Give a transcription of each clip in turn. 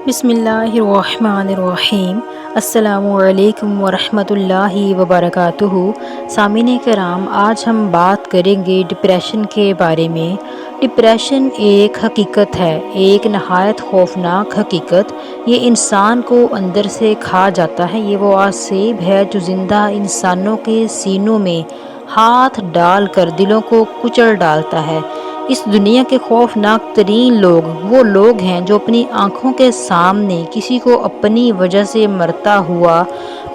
بسم اللہ الرحمن الرحیم۔ السلام علیکم ورحمۃ اللہ وبرکاتہ۔ سامعین کرام، آج ہم بات کریں گے ڈپریشن کے بارے میں۔ ڈپریشن ایک حقیقت ہے، ایک نہایت خوفناک حقیقت۔ یہ انسان کو اندر سے کھا جاتا ہے۔ یہ وہ عذاب ہے جو زندہ انسانوں کے سینوں میں ہاتھ ڈال کر دلوں کو کچل ڈالتا ہے۔ اس دنیا کے خوفناک ترین لوگ وہ لوگ ہیں جو اپنی آنکھوں کے سامنے کسی کو اپنی وجہ سے مرتا ہوا،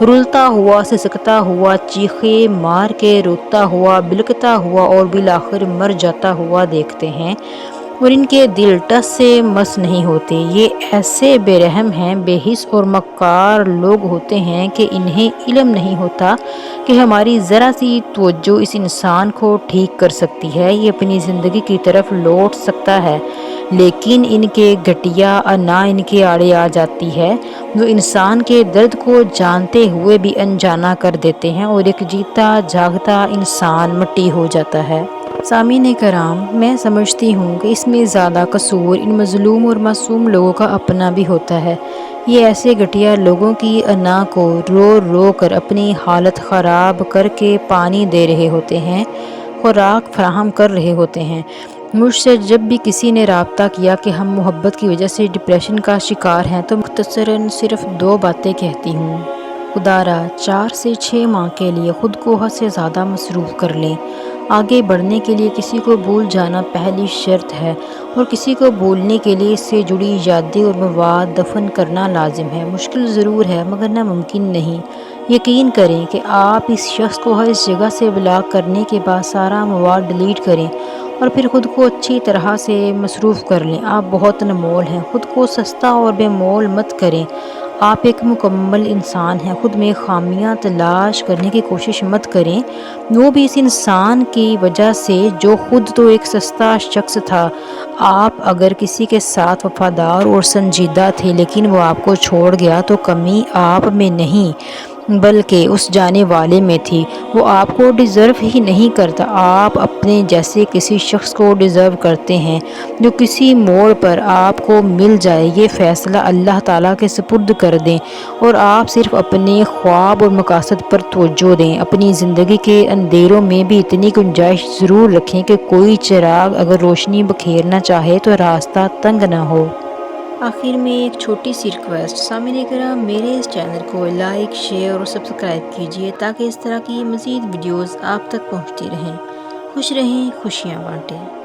رلتا ہوا، سسکتا ہوا، چیخے مار کے روتا ہوا، بلکتا ہوا اور بالآخر مر جاتا ہوا دیکھتے ہیں، اور ان کے دل ٹس سے مس نہیں ہوتے۔ یہ ایسے بے رحم ہیں، بے حس اور مکار لوگ ہوتے ہیں کہ انہیں علم نہیں ہوتا کہ ہماری ذرا سی توجہ اس انسان کو ٹھیک کر سکتی ہے، یہ اپنی زندگی کی طرف لوٹ سکتا ہے، لیکن ان کے گھٹیا انا ان کے آڑے آ جاتی ہے، جو انسان کے درد کو جانتے ہوئے بھی انجانا کر دیتے ہیں، اور ایک جیتا جاگتا انسان مٹی ہو جاتا ہے۔ سامعین کرام، میں سمجھتی ہوں کہ اس میں زیادہ قصور ان مظلوم اور معصوم لوگوں کا اپنا بھی ہوتا ہے۔ یہ ایسے گھٹیا لوگوں کی انا کو رو رو کر اپنی حالت خراب کر کے پانی دے رہے ہوتے ہیں، خوراک فراہم کر رہے ہوتے ہیں۔ مجھ سے جب بھی کسی نے رابطہ کیا کہ ہم محبت کی وجہ سے ڈپریشن کا شکار ہیں، تو مختصراً صرف 2 باتیں کہتی ہوں۔ خدا را 4 سے 6 ماہ کے لیے خود کو حد سے زیادہ مصروف کر لیں۔ آگے بڑھنے کے لیے کسی کو بھول جانا پہلی شرط ہے، اور کسی کو بھولنے کے لیے اس سے جڑی یادیں اور مواد دفن کرنا لازم ہے۔ مشکل ضرور ہے مگر ناممکن نہیں۔ یقین کریں کہ آپ اس شخص کو ہر جگہ سے بلاک کرنے کے بعد سارا مواد ڈیلیٹ کریں اور پھر خود کو اچھی طرح سے مصروف کر لیں۔ آپ بہت انمول ہیں، خود کو سستا اور بے مول مت کریں۔ آپ ایک مکمل انسان ہیں، خود میں خامیاں تلاش کرنے کی کوشش مت کریں، وہ بھی اس انسان کی وجہ سے جو خود تو ایک سستا شخص تھا۔ آپ اگر کسی کے ساتھ وفادار اور سنجیدہ تھے لیکن وہ آپ کو چھوڑ گیا تو کمی آپ میں نہیں بلکہ اس جانے والے میں تھی۔ وہ آپ کو ڈیزرو ہی نہیں کرتا۔ آپ اپنے جیسے کسی شخص کو ڈیزرو کرتے ہیں جو کسی موڑ پر آپ کو مل جائے۔ یہ فیصلہ اللہ تعالیٰ کے سپرد کر دیں اور آپ صرف اپنے خواب اور مقاصد پر توجہ دیں۔ اپنی زندگی کے اندھیروں میں بھی اتنی گنجائش ضرور رکھیں کہ کوئی چراغ اگر روشنی بکھیرنا چاہے تو راستہ تنگ نہ ہو۔ آخر میں ایک چھوٹی سی ریکویسٹ، سامعین کرام، میرے اس چینل کو لائک، شیئر اور سبسکرائب کیجیے تاکہ اس طرح کی مزید ویڈیوز آپ تک پہنچتی رہیں۔ خوش رہیں، خوشیاں بانٹیں۔